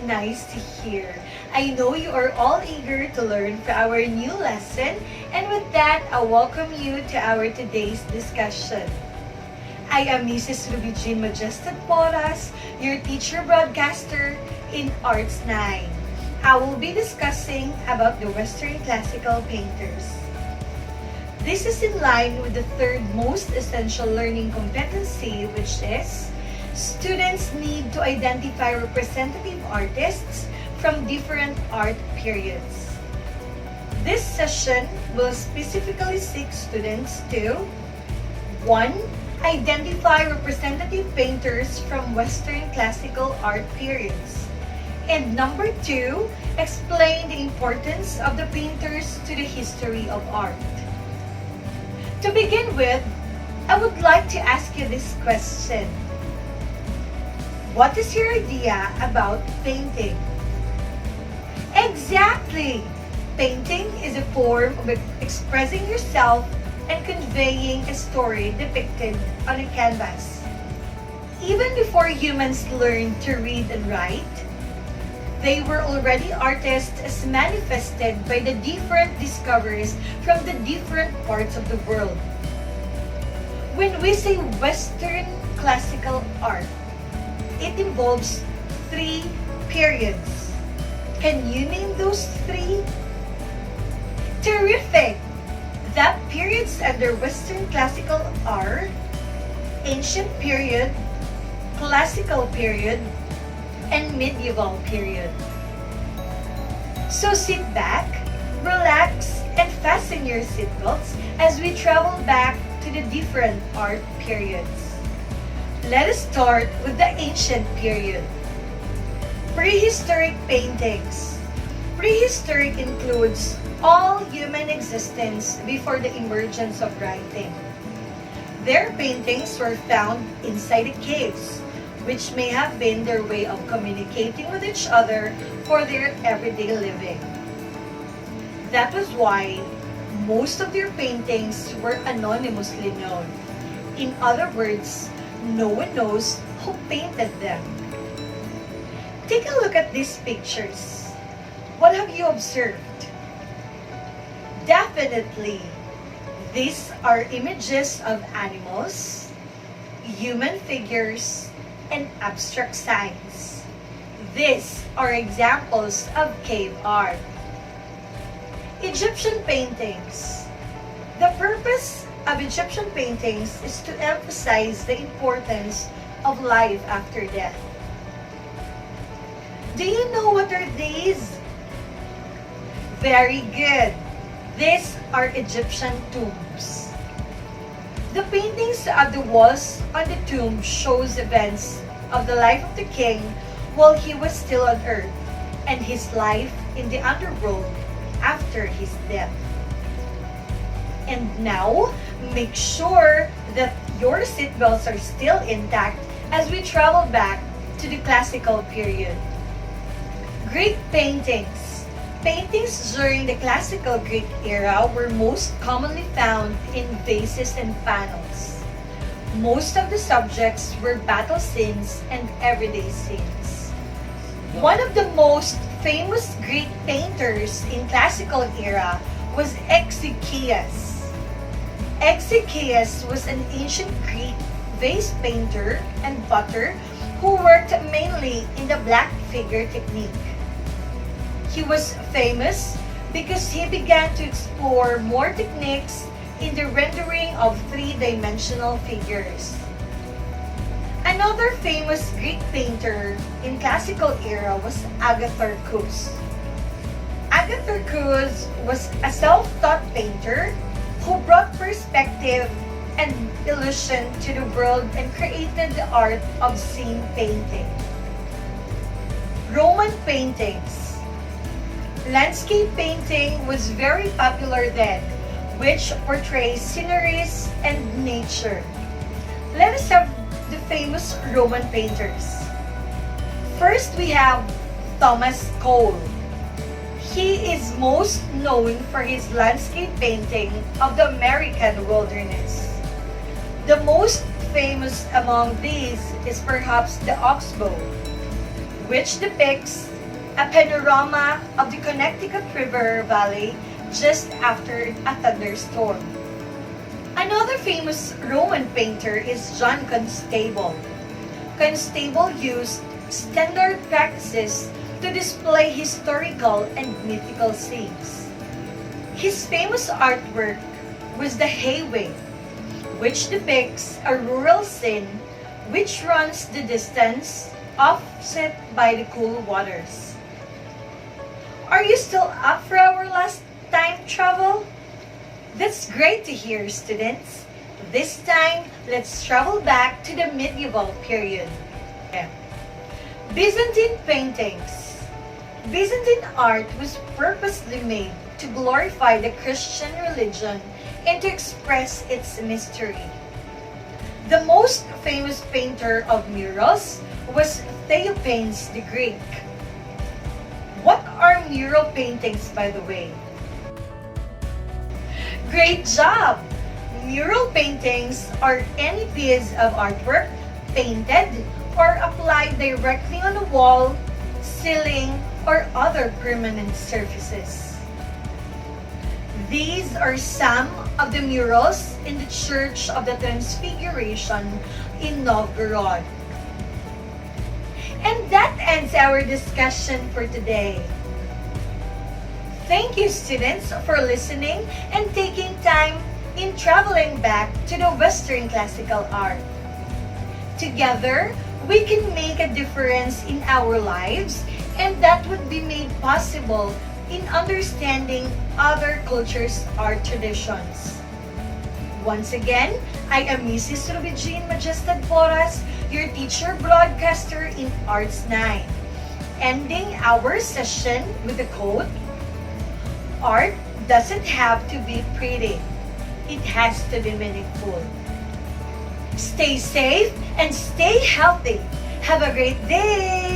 nice to hear. I know you are all eager to learn for our new lesson, and with that, I welcome you to our today's discussion. I am Mrs. Ruby Jean Majested Porras, your teacher broadcaster in Arts 9. I will be discussing about the Western classical painters. This is in line with the third most essential learning competency, which is students need to identify representative artists from different art periods. This session will specifically seek students to 1. Identify representative painters from Western classical art periods. And number 2, explain the importance of the painters to the history of art. To begin with, I would like to ask you this question. What is your idea about painting? Exactly! Painting is a form of expressing yourself and conveying a story depicted on a canvas. Even before humans learned to read and write, they were already artists as manifested by the different discoveries from the different parts of the world. When we say Western classical art, it involves 3 periods. Can you name those 3? Terrific! The periods under Western classical are Ancient Period, Classical Period, and Medieval Period. So sit back, relax, and fasten your seatbelts as we travel back to the different art periods. Let us start with the Ancient Period. Prehistoric paintings. Prehistoric includes all human existence before the emergence of writing. Their paintings were found inside the caves, which may have been their way of communicating with each other for their everyday living. That was why most of their paintings were anonymously known. In other words, no one knows who painted them. Take a look at these pictures. What have you observed? Definitely, these are images of animals, human figures, and abstract signs. These are examples of cave art. Egyptian paintings. The purpose of Egyptian paintings is to emphasize the importance of life after death. Do you know what are these? Very good. These are Egyptian tombs. The paintings at the walls on the tomb shows events of the life of the king while he was still on earth and his life in the underworld after his death. And now, make sure that your seatbelts are still intact as we travel back to the classical period. Greek paintings. Paintings during the classical Greek era were most commonly found in vases and panels. Most of the subjects were battle scenes and everyday scenes. One of the most famous Greek painters in classical era was Exekias. Exekias was an ancient Greek vase painter and potter who worked mainly in the black figure technique. He was famous because he began to explore more techniques in the rendering of 3-dimensional figures. Another famous Greek painter in classical era was AGATHARCHUS. AGATHARCHUS was a self-taught painter who brought perspective and illusion to the world and created the art of scene painting. Roman paintings. Landscape painting was very popular then, which portrays sceneries and nature. Let us have the famous Roman painters. First, we have Thomas Cole. He is most known for his landscape painting of the American wilderness. The most famous among these is perhaps the oxbow, which depicts a panorama of the Connecticut River Valley just after a thunderstorm. Another famous Roman painter is John Constable. Constable used standard practices to display historical and mythical scenes. His famous artwork was The Highway, which depicts a rural scene which runs the distance, offset by the cool waters. Are you still up for our last time travel? That's great to hear, students. This time, let's travel back to the medieval period. Byzantine paintings. Byzantine art was purposely made to glorify the Christian religion and to express its mystery. The most famous painter of murals was Theophanes the Greek. What are mural paintings, by the way? Great job! Mural paintings are any piece of artwork painted or applied directly on a wall, ceiling, or other permanent surfaces. These are some of the murals in the Church of the Transfiguration in Novgorod. And that ends our discussion for today. Thank you, students, for listening and taking time in traveling back to the Western classical art. Together, we can make a difference in our lives, and that would be made possible in understanding other cultures' art traditions. Once again, I am Mrs. Ruby Jean Majestad Porras, your teacher broadcaster in Arts 9, ending our session with the quote, "Art doesn't have to be pretty. It has to be meaningful." Stay safe and stay healthy. Have a great day!